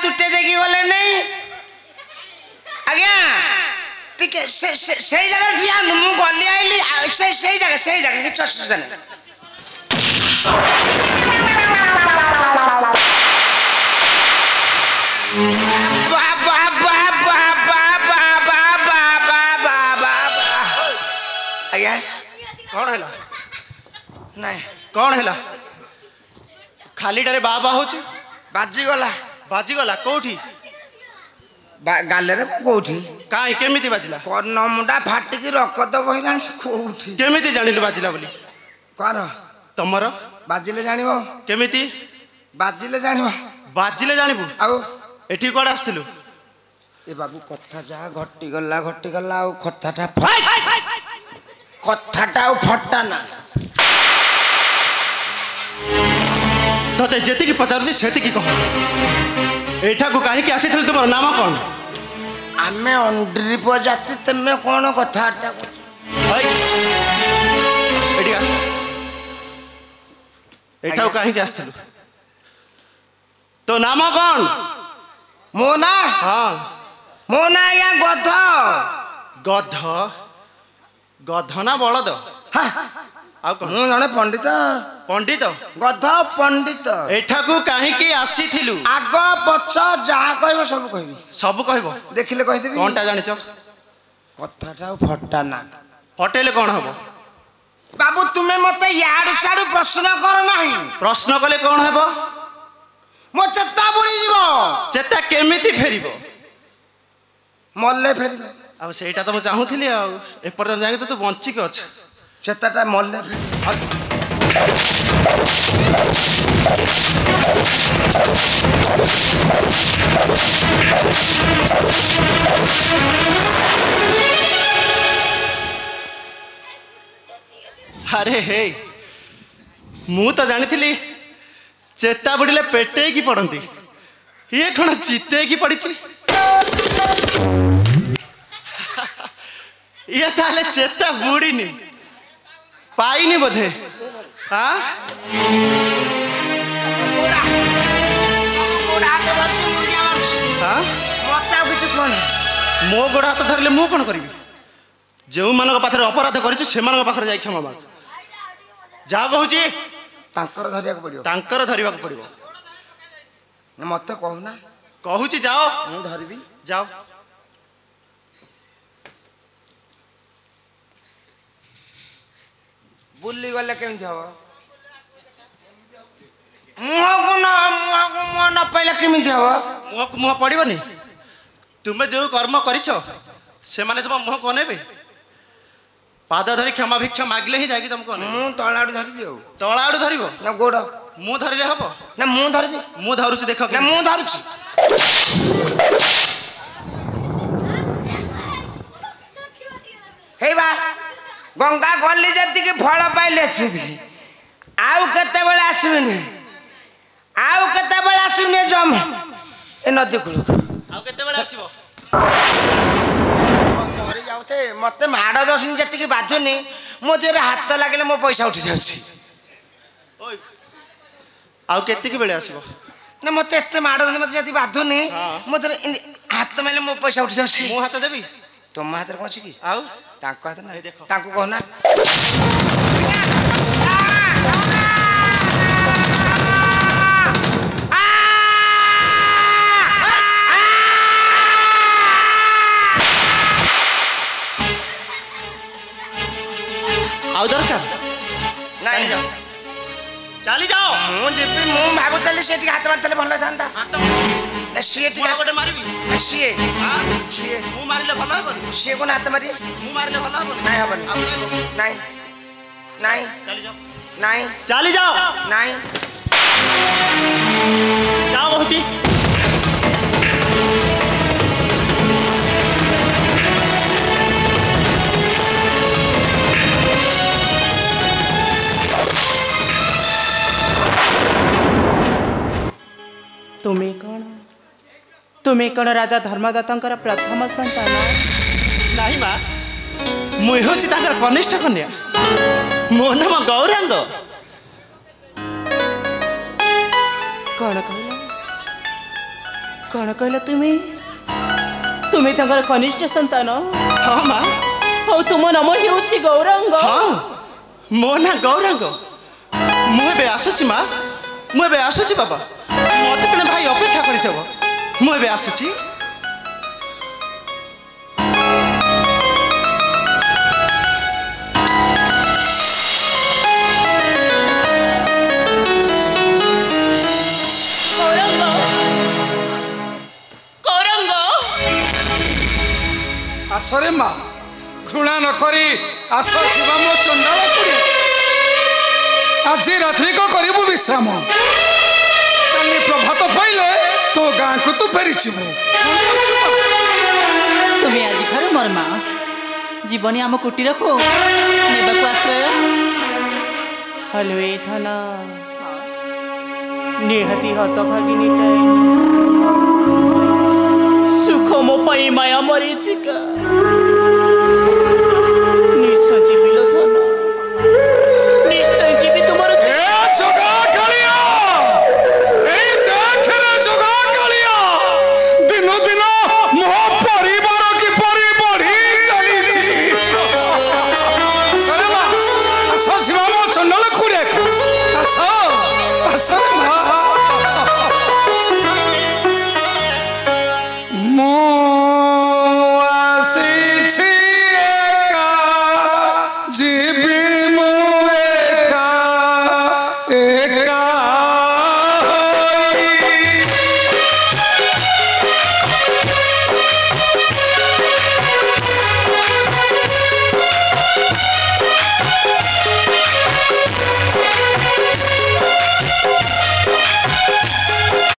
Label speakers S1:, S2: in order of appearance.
S1: तुटे देखी गले नहीं आज्ञा ठीक है से जगह ठिया मु गली आइली से जगह कि चसुदा नहीं आज्ञा
S2: कौन है
S1: नहीं
S2: कौन है खाली टारे बाबा हो
S1: बाजीगला
S2: कोठी
S1: गाले रे कोठी
S2: काई केमिति बाजिला
S1: कर्ण मुंडा फाटिकी रकत बहिला कोठी
S2: केमिति जानिलु बाजिला बोली
S1: कर
S2: तमर
S1: बाजिले जानिबो
S2: केमिति
S1: बाजिले
S2: जानिबु
S1: आउ
S2: एठी कोड आस्थिलु
S1: ए बाबू कथा जा घटी गला आ कथाटा फटा ना
S2: तते जेति की पचार सेति की कह एठा को काहे की आसीथिल तुमर नाम कोन
S1: आमे अंड्री प्रजाति तमे कोन कथाटा
S2: भाई एठी आस एठा को काहे की आसीथिल तो नाम कोन
S1: मोना
S2: हां
S1: मोना या गध ना बलद आ जड़े पंडित गध पंडित
S2: एठा को काहे की आसीथिलु
S1: आग पछ जहा कहबो सब
S2: कहबो
S1: देखिले कहि देबी
S2: कोनटा जानिच
S1: कथाटा फटा ना
S2: फटेले कोन हबो
S1: बाबू तुमे मते याडू साडू प्रश्न कर नाही
S2: प्रश्न कले कोन हबो
S1: मो चेता बुड़ी जीवो
S2: चेता केमिति फेरिबो
S1: मल्ले फेरिबो
S2: आ सेटा तो म चाहूथिली आ एपर्तन जाके तो तू बंची के अछ
S1: चेताटा मल्ले
S2: अरे हे मु तो जानी थी चेता बुड़िले पेटे की पड़ती ये कौन चिते की पड़ी ये ताले चेता बुड़ीनी पाईनी बोधे हाँ मो गोड़ हाथ धरले मु कौन करी जो मान पाखे अपराध कर पाखे जा क्षमा माग जा कहूँ धरिया पड़ो
S1: मत कहना
S2: कहूँ जाओ
S1: मु धरबी
S2: जाओ
S1: बुली गले केमती हम मुह न पाइले केमती हम
S2: मुह पड़ोनी तुम्हें जो कर्म कर तुम मुह कनेबे पाद धरी क्षमा भिक्षा मागले ही जाकि तुमको
S1: मु तला आडू धरबी
S2: तला आडू धरिबो
S1: ना गोड़
S2: मु धरिले हबो
S1: ना मु धरबी
S2: मु धरुची देख
S1: ना मु धरुची हे बा गंगा गली जति के फल पाइले आउ केते बेला आसीबनी जम ए नदी कुल
S2: आउ केते बेला आसीबो
S1: मरी जाउथे मते माड़ दर्शन जति के बाजुनी मो देरे हाथ लागले मो पैसा उठी जाउची
S2: ओय आउ केते के बेला आसीबो
S1: ना मते एते माड़ दर्शन मते जति बाजुनी मो देरे हाथ मेले मो पैसा उठी जाउची
S2: मो हाथ देबी
S1: तुम हाथ रे कोछि की
S2: आउ
S1: ताको हाथ ना देखो ताको कहना
S2: आउ दरकार
S1: नहीं जाओ
S2: चली जाओ
S1: मु जेबी मु भाबुतले सेठी हाथ मारतले भल थांता
S2: हाथ
S1: ना सीए
S2: मोर गोटे मारिबी
S1: सीए
S2: हां
S1: सीए
S2: मु मारिले भल हबो
S1: सीए कोन हाथ मारी
S2: मु मारिले भल हबो
S1: नहीं हबनी
S2: आउ
S1: नहीं नहीं
S2: चली जाओ
S1: नहीं
S2: चली जाओ
S1: नहीं
S2: जाओ होची
S3: तुम्हें कौन राजा धर्मदत्तर प्रथम संतान
S2: नहीं माँ मुई हूँ कनिष्ठ कन्या मो नाम गौरांग
S3: कौन कौन कहल तुम्हें तुम्हें तंकर कनिष्ठ संतान
S2: हाँ माँ
S3: और तुम नाम हेउछि गौरांग
S2: हाँ मो ना गौरांग मुझे आसुची माँ मुझे आसुची बाबा मत तेने भाई अपेक्षा कर मुझे आसुची
S4: आसरे माँ घृणा नकरी आस जीवा मो चंडाल कुड़ी आज रात्रि को करू विश्राम काली प्रभात पाइले तो गाँ को तू फेरी
S5: तुम्हें आज ठार मोर माँ जीवनी आम कुटीर को नेबाकू आश्रय
S3: हलवे थाना निहाती हतभागिनी टाइम